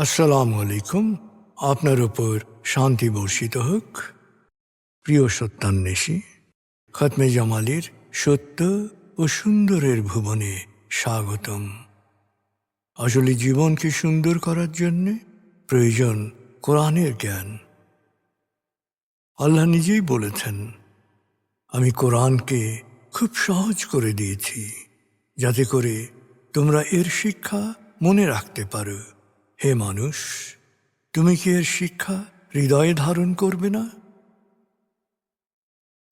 আসসালামু আলাইকুম। আপনার উপর শান্তি বর্ষিত হোক। প্রিয় সত্যান্বেষী, খতমে জামালির সত্য ও সুন্দরের ভুবনে স্বাগতম। আসলে জীবনকে সুন্দর করার জন্য প্রয়োজন কোরআনের জ্ঞান। আল্লাহ নিজেই বলেছেন, আমি কোরআনকে খুব সহজ করে দিয়েছি যাতে করে তোমরা এর শিক্ষা মনে রাখতে পারো। হে মানুষ, তুমি কি এর শিক্ষা হৃদয়ে ধারণ করবে না?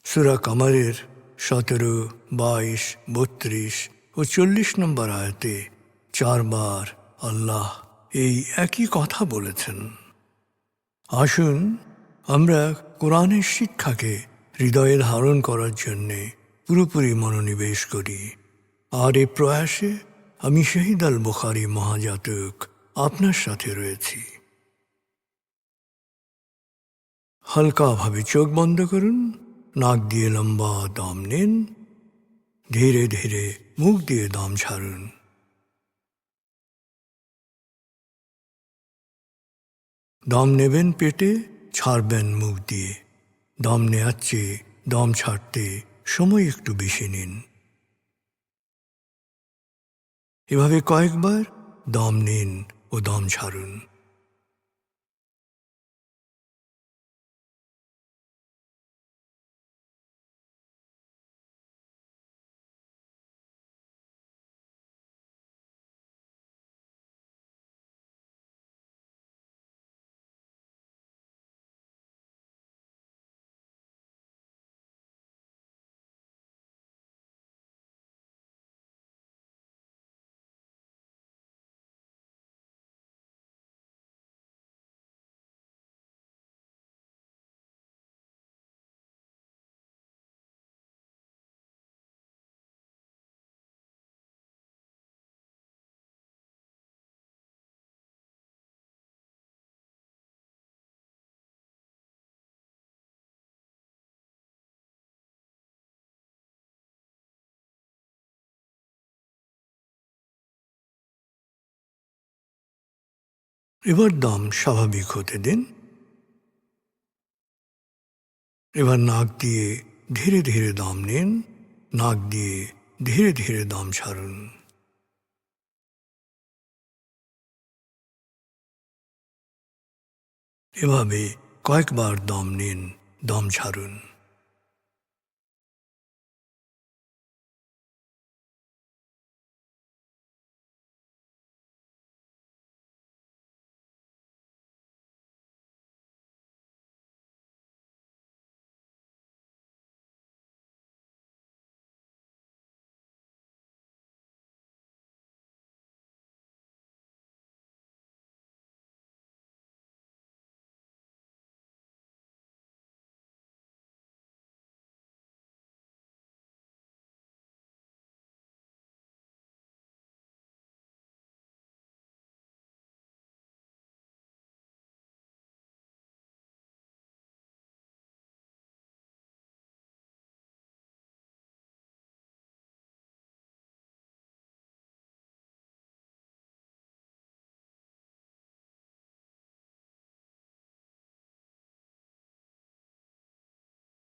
সূরা কামারের 17, 22, 32 ও 40 নম্বর আয়াতে 4 বার আল্লাহ এই একই কথা বলেছেন। আসুন আমরা কোরআনের শিক্ষাকে হৃদয়ে ধারণ করার জন্যে পুরোপুরি মনোনিবেশ করি। আর এই প্রয়াসে আমি শহীদ আল বুখারী মহাজাতক আপনার সাথে রয়েছি। হালকাভাবে চোখ বন্ধ করুন, নাক দিয়ে লম্বা দম নিন, ধীরে ধীরে মুখ দিয়ে দম ছাড়ুন। দম নেবেন পেটে, ছাড়বেন মুখ দিয়ে। দম নেওয়ার চেয়ে দম ছাড়তে সময় একটু বেশি নিন। এভাবে কয়েকবার দম নিন ও দম ছাড়ুন। এবার দম স্বাভাবিক হতে দিন। এবার নাক দিয়ে ধীরে ধীরে দম নিন, নাক দিয়ে ধীরে ধীরে দম ছাড়ুন। এভাবে কয়েকবার দম নিন, দম ছাড়ুন।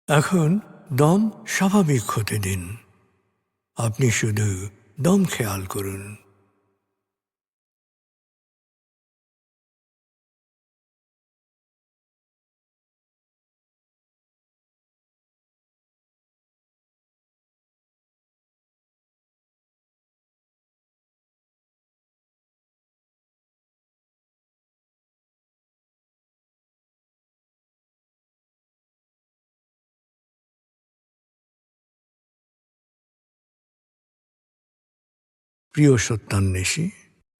এখন দম স্বাভাবিক হতে দিন। আপনি শুধু দম খেয়াল করুন। প্রিয় সত্যান্বেষী,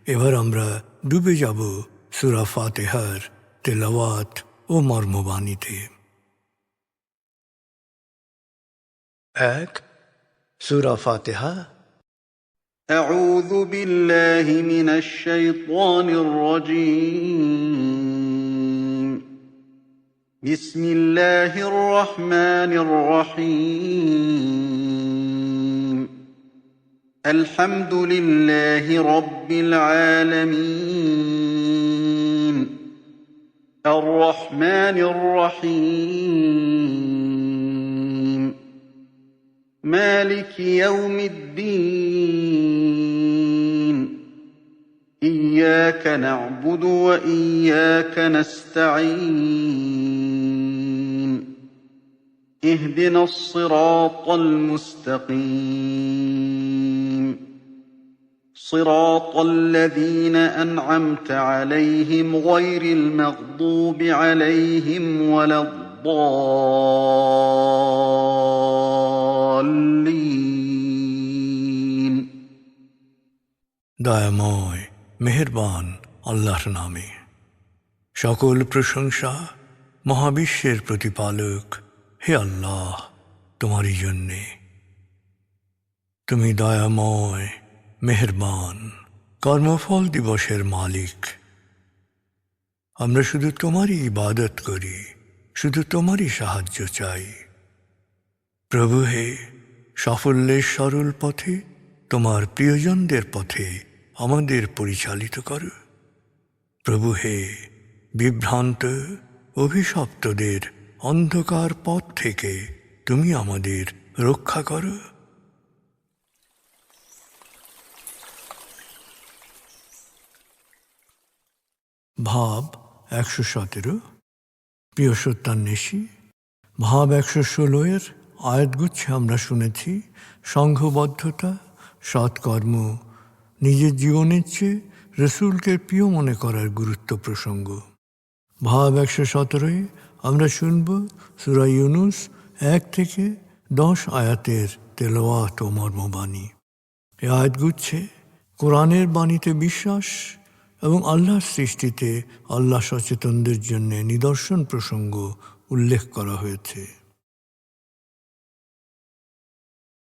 এবার আমরা ডুবে যাব সূরা ফাতিহার তেলাওয়াত ও মর্মবাণীতে। 1, সূরা ফাতিহা। أعوذ بالله من الشيطان الرجيم. بسم الله الرحمن الرحيم. الحمد لله رب العالمين. الرحمن الرحيم مالك يوم الدين إياك نعبد وإياك نستعين اهدنا الصراط المستقيم صراط الذين أنعمت عليهم غير المغضوب عليهم ولا الضالين দয়াময় মেহেরবান আল্লাহর নামে। সকল প্রশংসা মহাবিশ্বের প্রতিপালক হে আল্লাহ তোমারই জন্যে। তুমি দয়াময় মেহেরবান কর্মফল দিবসের মালিক। আমরা শুধু তোমারই ইবাদত করি, শুধু তোমারই সাহায্য চাই। প্রভু হে, সাফল্যের সরল পথে তোমার প্রিয়জনদের পথে আমাদের পরিচালিত করো। প্রভু হে, বিভ্রান্ত অভিশপ্তদের অন্ধকার পথ থেকে তুমি আমাদের রক্ষা করো। ভাব 117। প্রিয় সত্যান্বেষী, ভাব 116 আয়াতগুচ্ছে আমরা শুনেছি সংঘবদ্ধতা, সৎকর্ম, নিজের জীবনের চেয়ে রসুলকে প্রিয় মনে করার গুরুত্ব প্রসঙ্গ। ভাব 117 আমরা শুনব সূরা ইউনুস 1 থেকে 10 আয়াতের তেলাওয়াত ও মর্মবাণী। এ আয়াতগুচ্ছে কোরআনের বাণীতে বিশ্বাস এবং আল্লাহর সৃষ্টিতে আল্লাহ সচেতনদের জন্য নিদর্শন প্রসঙ্গ উল্লেখ করা হয়েছে।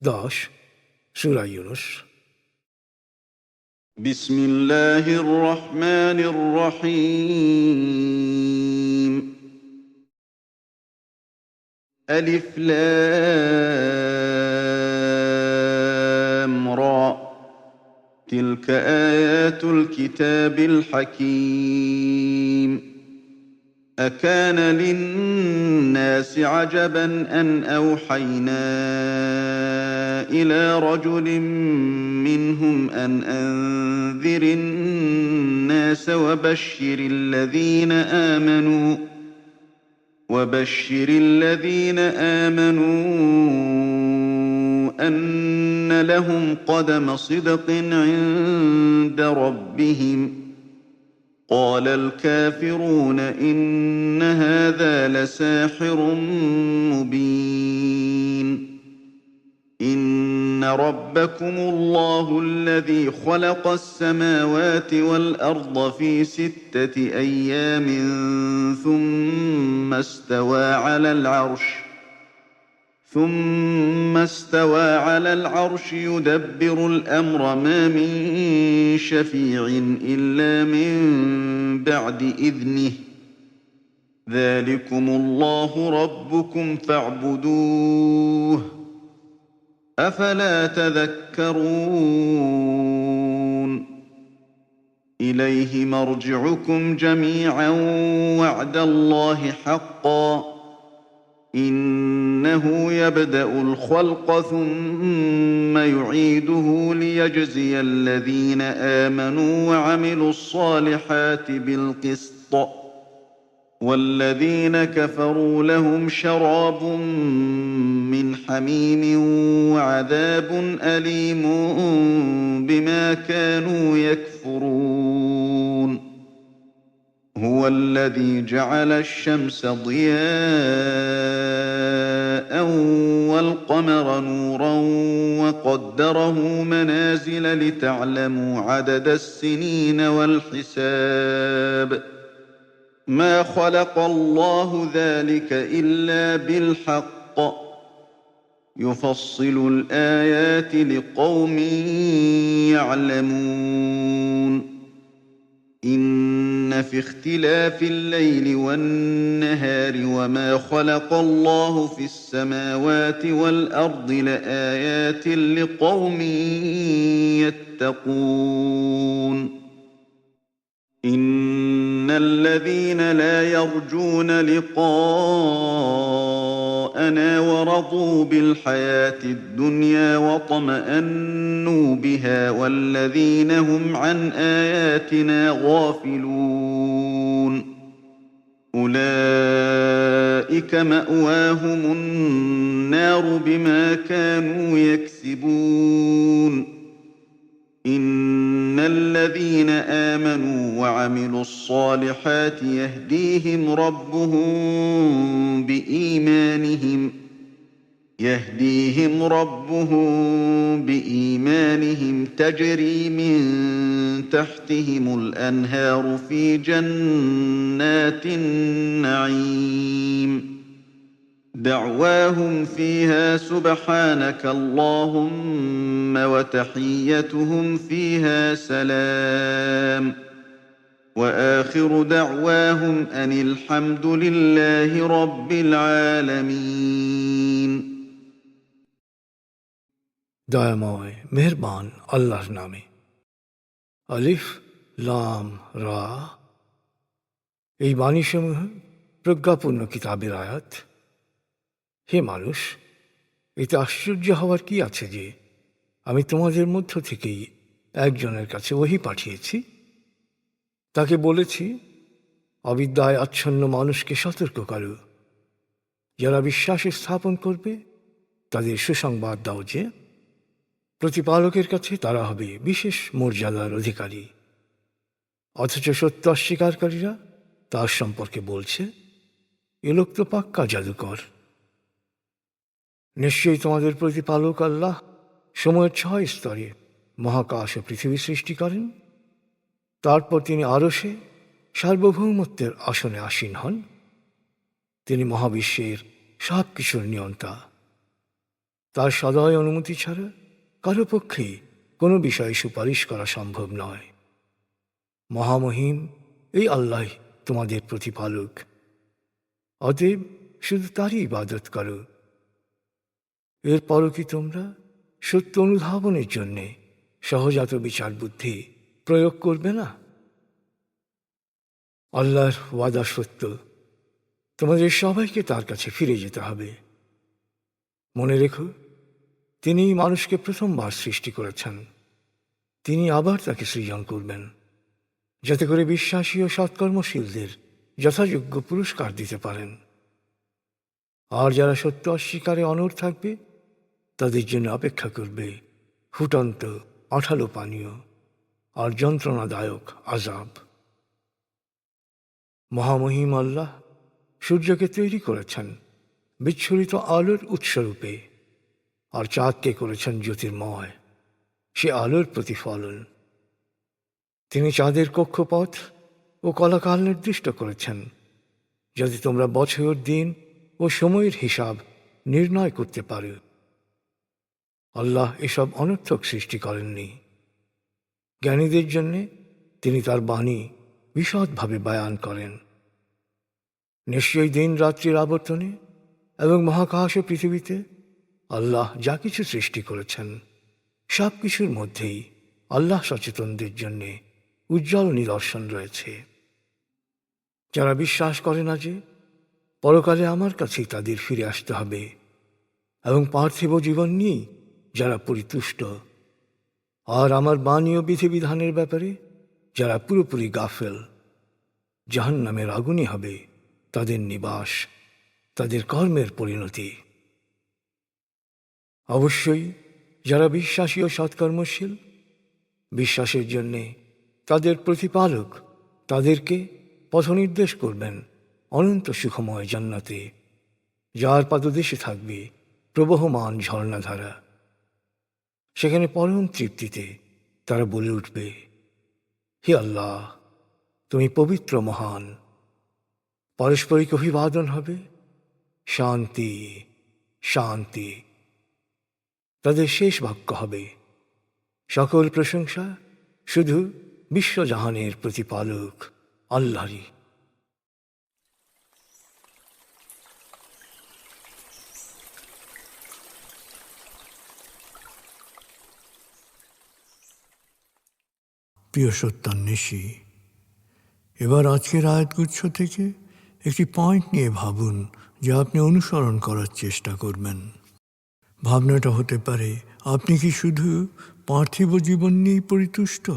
10 সূরা ইউনুস। بسم الله الرحمن الرحيم ألف لام را تلك آيات الكتاب الحكيم أكان للناس عجبا أن أوحينا إلى رجل منهم أن أنذر الناس وبشر الذين آمنوا أن لهم قدم صدق عند ربهم قال الكافرون إن هذا لساحر مبين إن ربكم الله الذي خلق السماوات والأرض في 6 أيام ثم استوى على العرش يدبر الأمر ما من شفيع إلا من بعد إذنه ذلكم الله ربكم فاعبدوه أفلا تذكرون إليه مرجعكم جميعا وعد الله حقا إنه يبدأ الخلق ثم يعيده ليجزي الذين آمنوا وعملوا الصالحات بالقسط والذين كفروا لهم شراب من حميم وعذاب أليم بما كانوا يكفرون هو الذي جعل الشمس ضياء والقمر نورا وقدره منازل لتعلموا عدد السنين والحساب ما خلق الله ذلك إلا بالحق يفصل الآيات لقوم يعلمون إن في اختلاف الليل والنهار وما خلق الله في السماوات والأرض لآيات لقوم يتقون إن الذين لا يرجون لقاءنا ورضوا بالحياة الدنيا واطمأنوا بها والذين هم عن آياتنا غافلون أولئك مأواهم النار بما كانوا يكسبون إن الذين آمنوا وعملوا الصالحات يهديهم ربهم بإيمانهم تجري من تحتهم الأنهار في جنات النعيم دعواهم فيها سبحانك اللهم وتحيتهم فيها سلام وآخر دعواهم أن الحمد لله رب العالمين দয়াময় মেহেরবান আল্লাহর নামে। আলিফ লাম রা। এই বাণীসমূহ প্রজ্ঞাপূর্ণ কিতাবের আয়াত। হে মানুষ, এতে আশ্চর্য হওয়ার কি আছে যে আমি তোমাদের মধ্য থেকেই একজনের কাছে ওহী পাঠিয়েছি। তাকে বলেছি, অবিদ্যায় আচ্ছন্ন মানুষকে সতর্ক করো। যারা বিশ্বাস স্থাপন করবে তাদের সুসংবাদ দাও যে প্রতিপালকের কাছে তারা হবে বিশেষ মর্যাদার অধিকারী। অথচ সত্য অস্বীকারীরা তার সম্পর্কে বলছে, এ লোক তো পাক্কা জাদুকর। নিশ্চয়ই তোমাদের প্রতিপালক আল্লাহ সময়ের 6 স্তরে মহাকাশ ও পৃথিবী সৃষ্টি করেন। তারপর তিনি আরশে সার্বভৌমত্বের আসনে আসীন হন। তিনি মহাবিশ্বের সব কিছুর নিয়ন্তা। তার সদয় অনুমতি ছাড়া কারো পক্ষেই কোনো বিষয়ে সুপারিশ করা সম্ভব নয়। মহামহিম এই আল্লাহ তোমাদের প্রতিপালক, অতএব শুধু তারই ইবাদত করো। এরপরও কি তোমরা সত্য অনুধাবনের জন্যে সহজাত বিচার বুদ্ধি প্রয়োগ করবে না? আল্লাহর ওয়াদা সত্য, তোমাদের সবাইকে তার কাছে ফিরে যেতে হবে। মনে রেখো, তিনিই মানুষকে প্রথমবার সৃষ্টি করেছেন। তিনি আবার তাকে সৃজন করবেন, যাতে করে বিশ্বাসী ও সৎকর্মশীলদের যথাযোগ্য পুরস্কার দিতে পারেন। আর যারা সত্য অস্বীকারে অনড় থাকবে তাদের জন্য অপেক্ষা করবে ফুটন্ত আঠালো পানীয় আর যন্ত্রণাদায়ক আযাব। মহামহিম আল্লাহ সূর্যকে তৈরি করেছেন বিচ্ছুরিত আলোর উৎসরূপে, আর চাঁদকে করেছেন জ্যোতির্ময়, সে আলোর প্রতিফলন। তিনি চাঁদের কক্ষপথ ও কলাকাল নির্দিষ্ট করেছেন, যাতে তোমরা বছর, দিন ও সময়ের হিসাব নির্ণয় করতে পারো। আল্লাহ এসব অনর্থক সৃষ্টি করেননি। জ্ঞানীদের জন্যে তিনি তার বাণী বিশদভাবে বয়ান করেন। নিশ্চয়ই দিন রাত্রির আবর্তনে এবং মহাকাশ ও পৃথিবীতে আল্লাহ যা কিছু সৃষ্টি করেছেন সব কিছুর মধ্যেই আল্লাহ সচেতনদের জন্যে উজ্জ্বল নিদর্শন রয়েছে। যারা বিশ্বাস করে না যে পরকালে আমার কাছেই তাদের ফিরে আসতে হবে, এবং পার্থিব জীবন নিয়েই যারা পরিতুষ্ট, আর আমার বাণী ও বিধিবিধানের ব্যাপারে যারা পুরোপুরি গাফেল, জাহান্নামের আগুনই হবে তাদের নিবাস, তাদের কর্মের পরিণতি। অবশ্যই যারা বিশ্বাসী ও সৎকর্মশীল, বিশ্বাসের জন্যে তাদের প্রতিপালক তাদেরকে পথনির্দেশ করবেন অনন্ত সুখময় জান্নাতে, যার পাদদেশে থাকবে প্রবহমান ঝর্ণাধারা। সেখানে পরম তৃপ্তিতে তারা বলে উঠবে, হে আল্লাহ, তুমি পবিত্র মহান। পারস্পরিক অভিবাদন হবে, শান্তি শান্তি। তাদের শেষ বাক্য হবে, সকল প্রশংসা শুধু বিশ্বজাহানের প্রতিপালক আল্লাহরই। প্রিয় সত্যান্বেষী, এবার আজকের আয়াতগুচ্ছ থেকে একটি পয়েন্ট নিয়ে ভাবুন যা আপনি অনুসরণ করার চেষ্টা করবেন। ভাবনাটা হতে পারে, আপনি কি শুধু পার্থিব জীবন নিয়েই পরিতুষ্ট,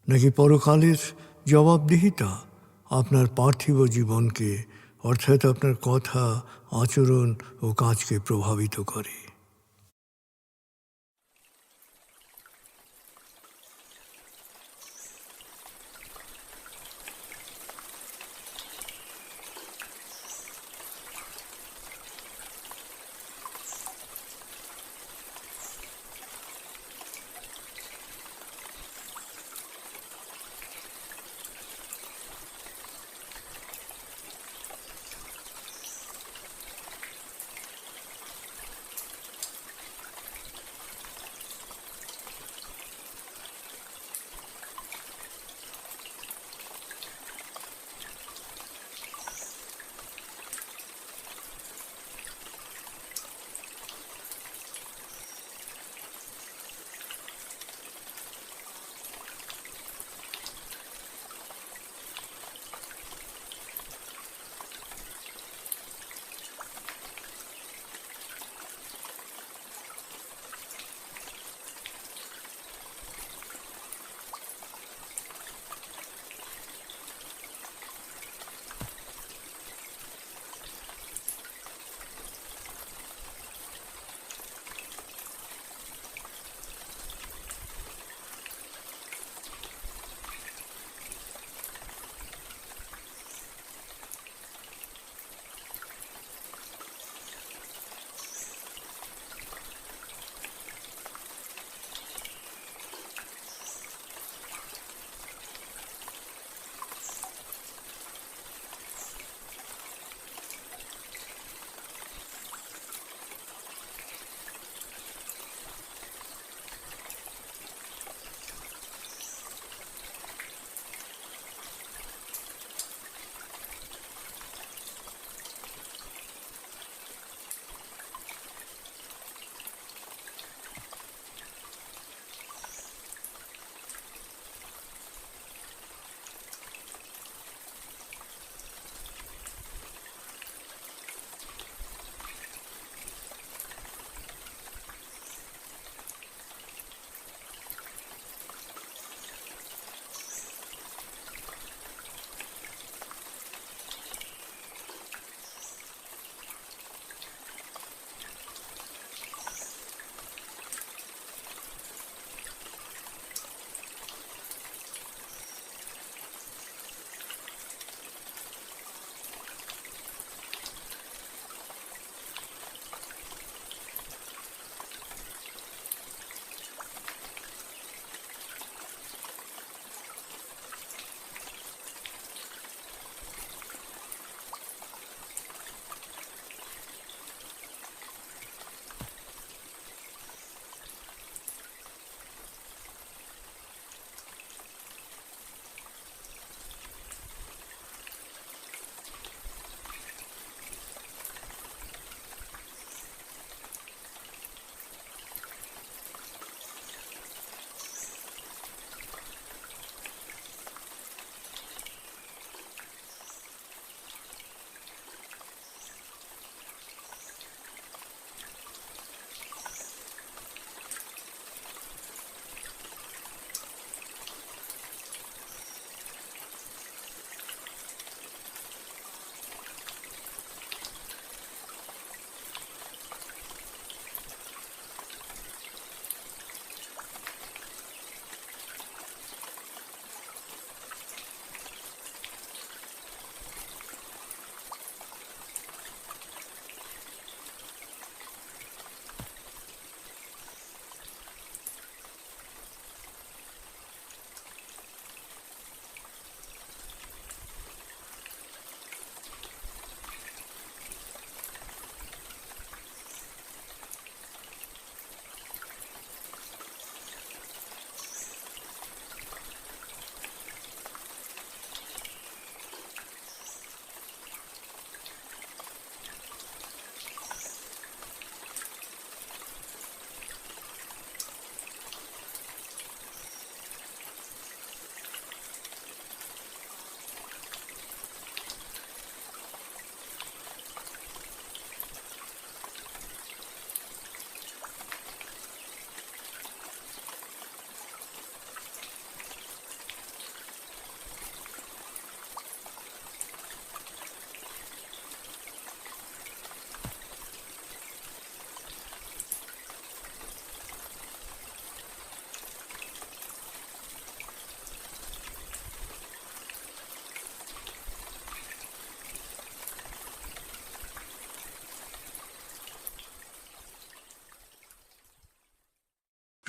নাকি পরকালের জবাবদিহিতা আপনার পার্থিব জীবনকে, অর্থাৎ আপনার কথা, আচরণ ও কাজকে প্রভাবিত করে?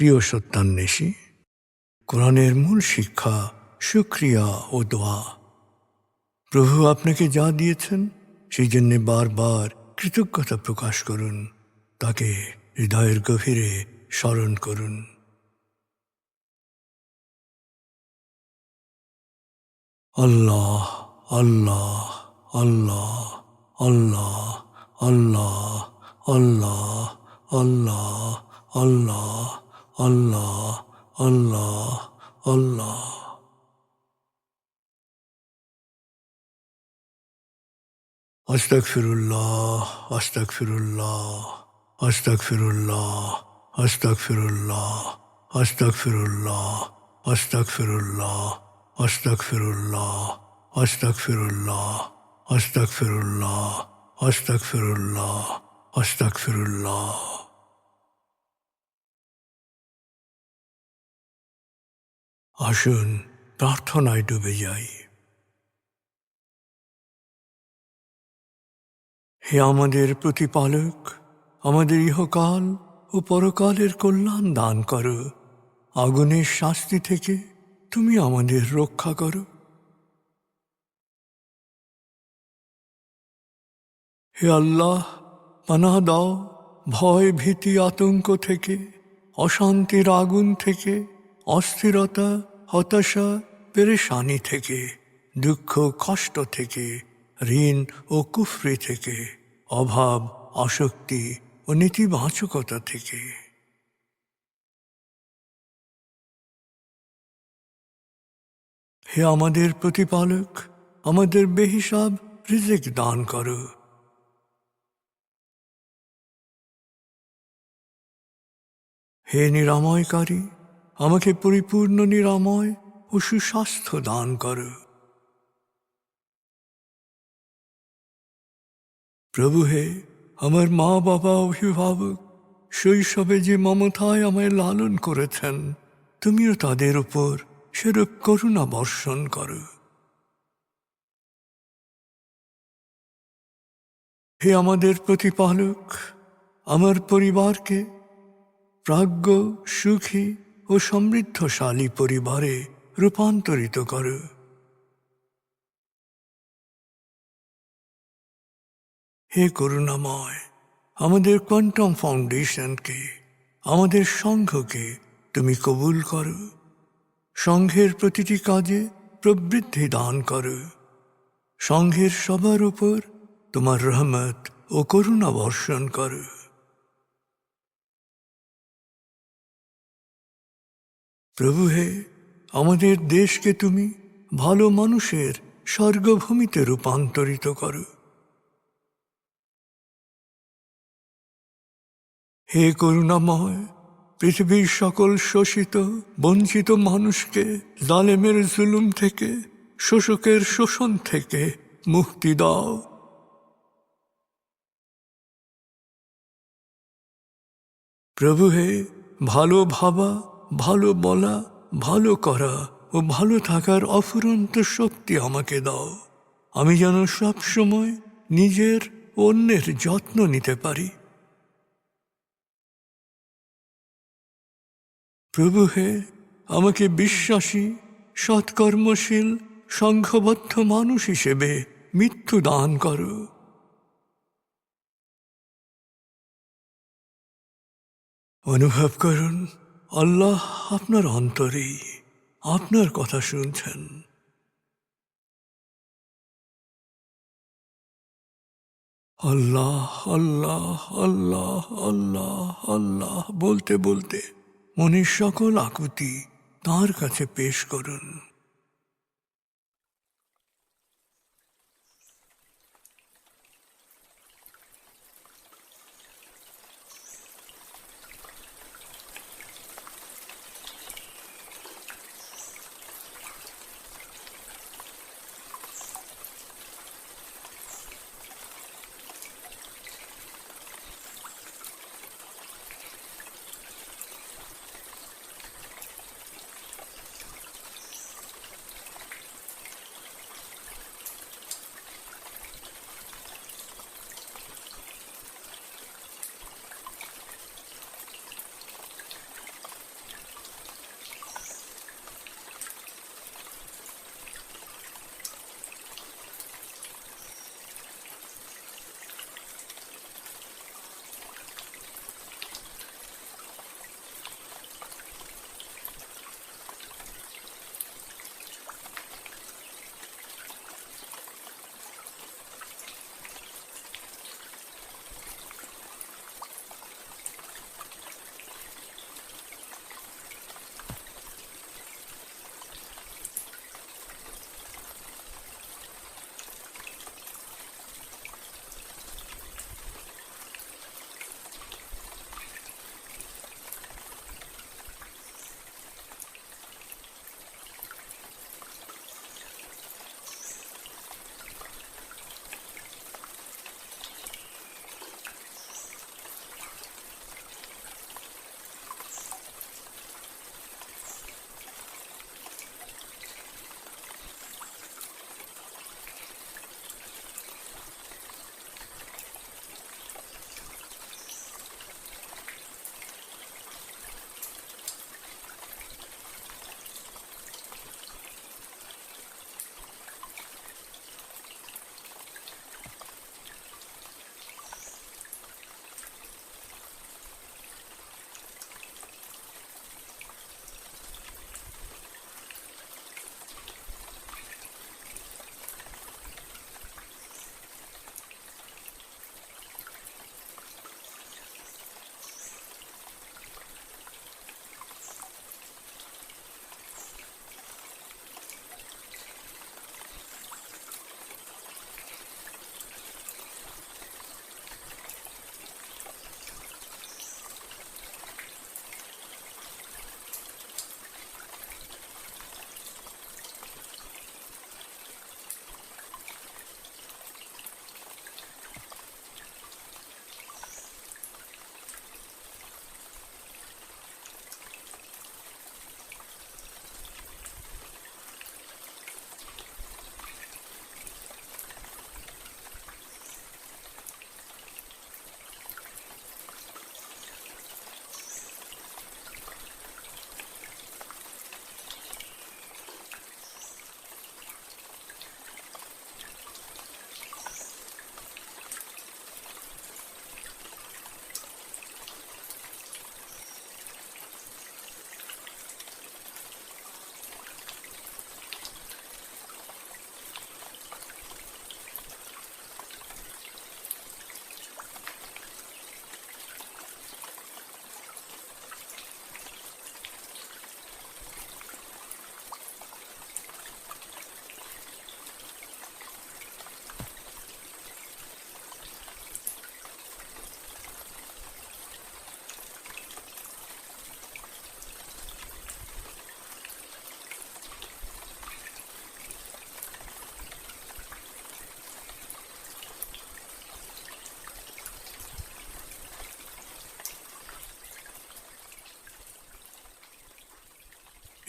প্রিয় সত্যান্বেষী, কোরআনের মূল শিক্ষা শুকরিয়া ও দোয়া। প্রভু আপনাকে যা দিয়েছেন সেই জন্যে বারবার কৃতজ্ঞতা প্রকাশ করুন, তাকে হৃদয়ের গভীরে স্মরণ করুন। আল্লাহ আল্লাহ আল্লাহ আল্লাহ আল্লাহ আল্লাহ আল্লাহ আল্লাহ আল্লাহ আল্লাহ আল্লাহ। আস্তাগফিরুল্লাহ আস্তাগফিরুল্লাহ আস্তাগফিরুল্লাহ আস্তাগফিরুল্লাহ আস্তাগফিরুল্লাহ আস্তাগফিরুল্লাহ আস্তাগফিরুল্লাহ আস্তাগফিরুল্লাহ আস্তাগফিরুল্লাহ আস্তাগফিরুল্লাহ আস্তাগফিরুল্লাহ। আসুন প্রার্থনায় ডুবে যাই। হে আমাদের প্রতিপালক, আমাদের ইহকাল ও পরকালের কল্যাণ দান করো। আগুনের শাস্তি থেকে তুমি আমাদের রক্ষা করো। হে আল্লাহ, পানাহ দাও ভয় ভীতি আতঙ্ক থেকে, অশান্তির আগুন থেকে, অস্থিরতা হতাশা পেরেশানি থেকে, দুঃখ কষ্ট থেকে, ঋণ ও কুফরি থেকে, অভাব আসক্তি ও নেতিবাচকতা থেকে। হে আমাদের প্রতিপালক, আমাদের বেহিসাব রিজিক দান করো। হে নিরাময়কারী, আমাকে পরিপূর্ণ নিরাময় ও সুস্বাস্থ্য দান করো। প্রভু হে, আমার মা বাবা অভিভাবক শৈশবে যে মমতায় আমায় লালন করেছেন, তুমিও তাদের উপর সেরূপ করুণা বর্ষণ করো। হে আমাদের প্রতিপালক, আমার পরিবারকে প্রাজ্ঞ সুখী ও সমৃদ্ধশালী পরিবারে রূপান্তরিত করো। হে করুণাময়, আমাদের কোয়ান্টাম ফাউন্ডেশনকে, আমাদের সংঘকে তুমি কবুল করো। সংঘের প্রতিটি কাজে প্রবৃদ্ধি দান করো। সংঘের সবার উপর তোমার রহমত ও করুণা বর্ষণ করো। প্রভু হে, আমাদের দেশকে তুমি ভালো মানুষের স্বর্গভূমিতে রূপান্তরিত করো। হে করুণাময়, পৃথিবীর সকল শোষিত বঞ্চিত মানুষকে জালেমের জুলুম থেকে, শোষকের শোষণ থেকে মুক্তি দাও। প্রভু হে, ভালো ভাবা, ভালো বলা, ভালো করা ও ভালো থাকার অফুরন্ত শক্তি আমাকে দাও। আমি যেন সব সময় নিজের ও অন্যের যত্ন নিতে পারি। প্রভু হে, আমাকে বিশ্বাসী সৎকর্মশীল সংঘবদ্ধ মানুষ হিসেবে মৃত্যু দান করো। অনুভব করুন, আল্লাহ আপনার অন্তরেই আপনার কথা শুনছেন। আল্লাহ আল্লাহ আল্লাহ আল্লাহ আল্লাহ বলতে বলতে মনের সকল আকুতি তাঁর কাছে পেশ করুন।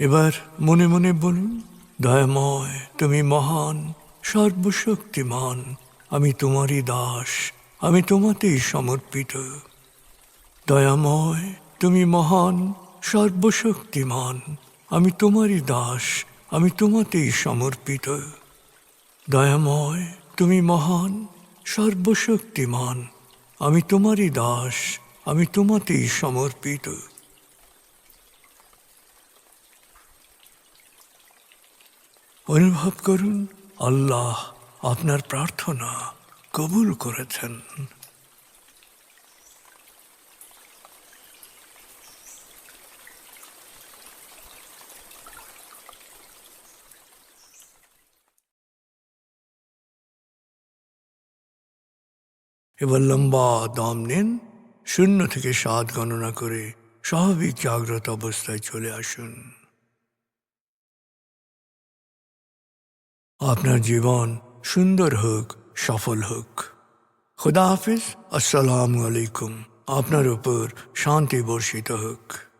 এবার মনে মনে বলুন, দয়াময় তুমি মহান, সর্বশক্তিমান, আমি তোমারই দাস, আমি তোমাতেই সমর্পিত। দয়াময় তুমি মহান, সর্বশক্তিমান, আমি তোমারই দাস, আমি তোমাতেই সমর্পিত। দয়াময় তুমি মহান, সর্বশক্তিমান, আমি তোমারই দাস, আমি তোমাতেই সমর্পিত। অনুভব করুন আল্লাহ আপনার প্রার্থনা কবুল করেছেন। এবার লম্বা দম নিন, 0 থেকে 7 গণনা করে স্বাভাবিক জাগ্রত অবস্থায় চলে আসুন। আপনার জীবন সুন্দর হোক, সফল হোক। খুদা হাফিজ। আসসালামু আলাইকুম। আপনার উপর শান্তি বর্ষিত হোক।